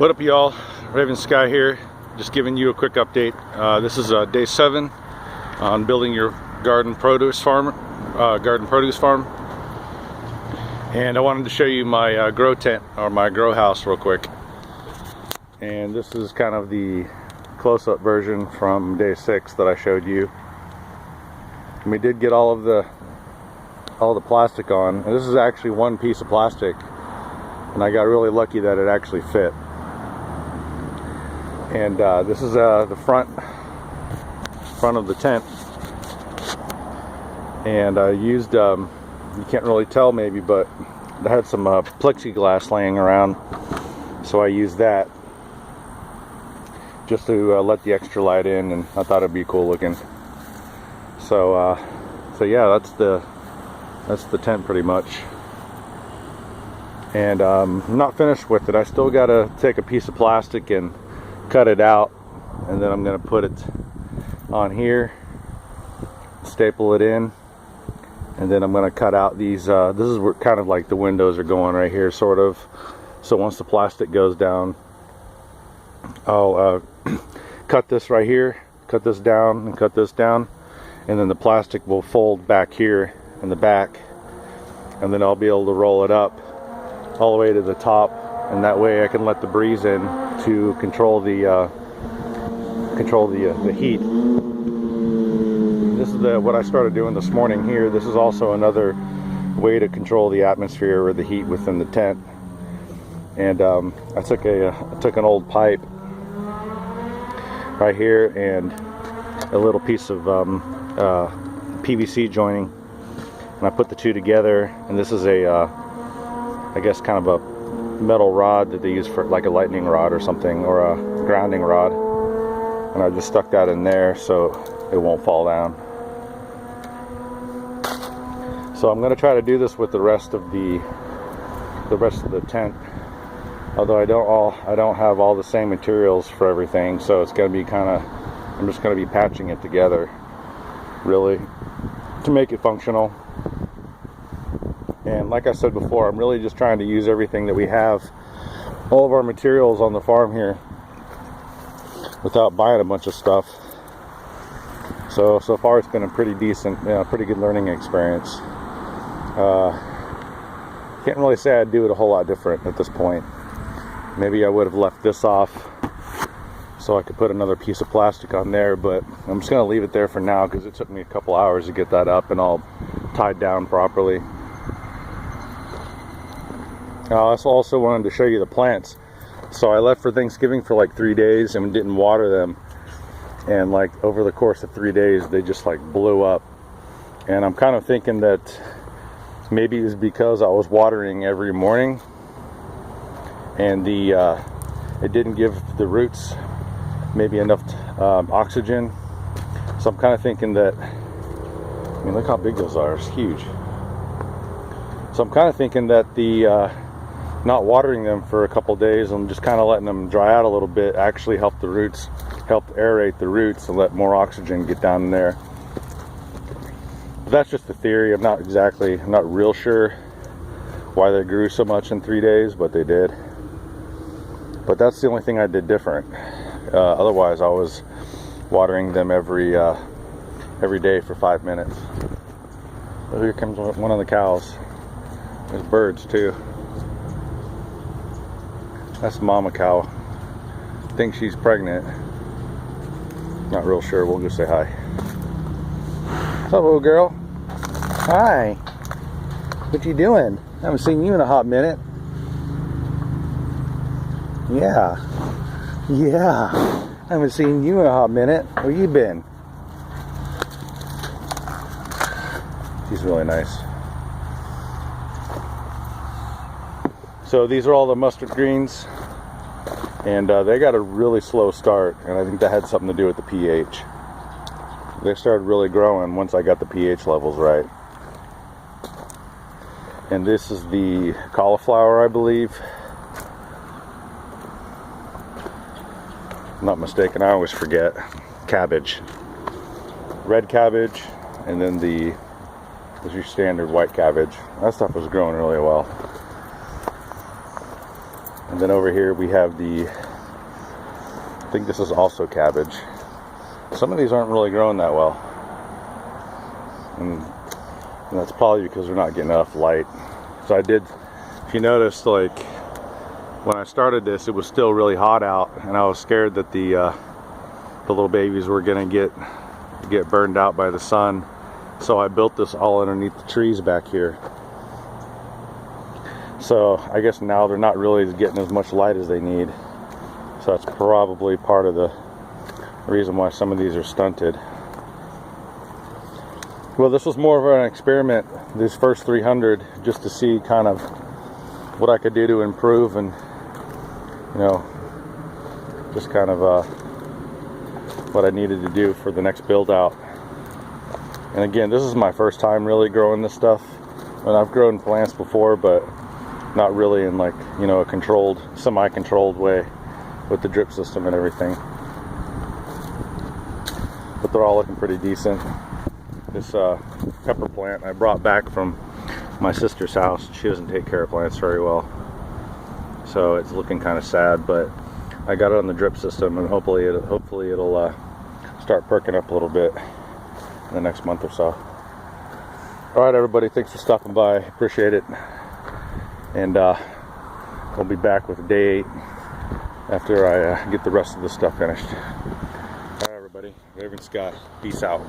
What up, y'all? RavenSky here, just giving you a quick update. This is day 7 on building your garden produce farm, and I wanted to show you my grow tent, or my grow house, real quick. And this is kind of the close-up version from day 6 that I showed you. And we did get all the plastic on, and this is actually one piece of plastic, and I got really lucky that it actually fit. And this is the front of the tent, and I used you can't really tell maybe, but I had some plexiglass laying around, so I used that just to let the extra light in, and I thought it'd be cool looking. So yeah, that's the tent pretty much. And I'm not finished with it. I still got to take a piece of plastic and cut it out, and then I'm going to put it on here, staple it in, and then I'm going to cut out these this is where kind of like the windows are going right here, sort of. So once the plastic goes down, I'll cut this right here, cut this down, and cut this down, and then the plastic will fold back here in the back, and then I'll be able to roll it up all the way to the top, and that way I can let the breeze in to control the heat. This is what I started doing this morning here. This is also another way to control the atmosphere or the heat within the tent. And I took an old pipe right here and a little piece of PVC joining, and I put the two together. And this is I guess kind of a metal rod that they use for like a lightning rod or something, or a grounding rod, and I just stuck that in there so it won't fall down. So I'm going to try to do this with the rest of the tent, although I don't have all the same materials for everything, so it's going to be I'm just going to be patching it together really to make it functional. And like I said before, I'm really just trying to use everything that we have, all of our materials on the farm here, without buying a bunch of stuff. So far it's been a pretty decent, pretty good learning experience. Can't really say I'd do it a whole lot different at this point. Maybe I would have left this off so I could put another piece of plastic on there, but I'm just going to leave it there for now because it took me a couple hours to get that up and all tied down properly. I also wanted to show you the plants. So I left for Thanksgiving for like 3 days and didn't water them, and like over the course of 3 days they just like blew up. And I'm kind of thinking that maybe it's because I was watering every morning, and it didn't give the roots maybe enough oxygen. So I'm kind of thinking that, I mean, look how big those are, it's huge. So I'm kind of thinking that the not watering them for a couple days and just kind of letting them dry out a little bit actually helped aerate the roots and let more oxygen get down in there. But that's just a theory. I'm not real sure why they grew so much in 3 days, but they did. But that's the only thing I did different. Otherwise I was watering them every day for 5 minutes. So here comes one of the cows. There's birds too. That's mama cow. I think she's pregnant. Not real sure. We'll go say hi. What's up, little girl? Hi. What you doing? I haven't seen you in a hot minute. Yeah. I haven't seen you in a hot minute. Where you been? She's really nice. So these are all the mustard greens, and they got a really slow start, and I think that had something to do with the pH. They started really growing once I got the pH levels right. And this is the cauliflower, I believe. I'm not mistaken, I always forget. Cabbage. Red cabbage, and then there's your standard white cabbage. That stuff was growing really well. And And then over here we have the, I think this is also cabbage. Some of these aren't really growing that well. And that's probably because they're not getting enough light. So I did, if you noticed, like when I started this, it was still really hot out, and I was scared that the little babies were gonna get burned out by the sun. So I built this all underneath the trees back here. So I guess now they're not really getting as much light as they need. So that's probably part of the reason why some of these are stunted. Well, this was more of an experiment, these first 300, just to see kind of what I could do to improve, and you know, just kind of what I needed to do for the next build out. And again, this is my first time really growing this stuff. And I've grown plants before, but not really in, like, you know, a controlled, semi-controlled way with the drip system and everything. But they're all looking pretty decent. This pepper plant I brought back from my sister's house. She doesn't take care of plants very well, so it's looking kind of sad, but I got it on the drip system, and hopefully it'll start perking up a little bit in the next month or so. Alright everybody, thanks for stopping by, appreciate it. And we'll be back with day 8 after I get the rest of this stuff finished. Alright everybody, RavenSky, peace out.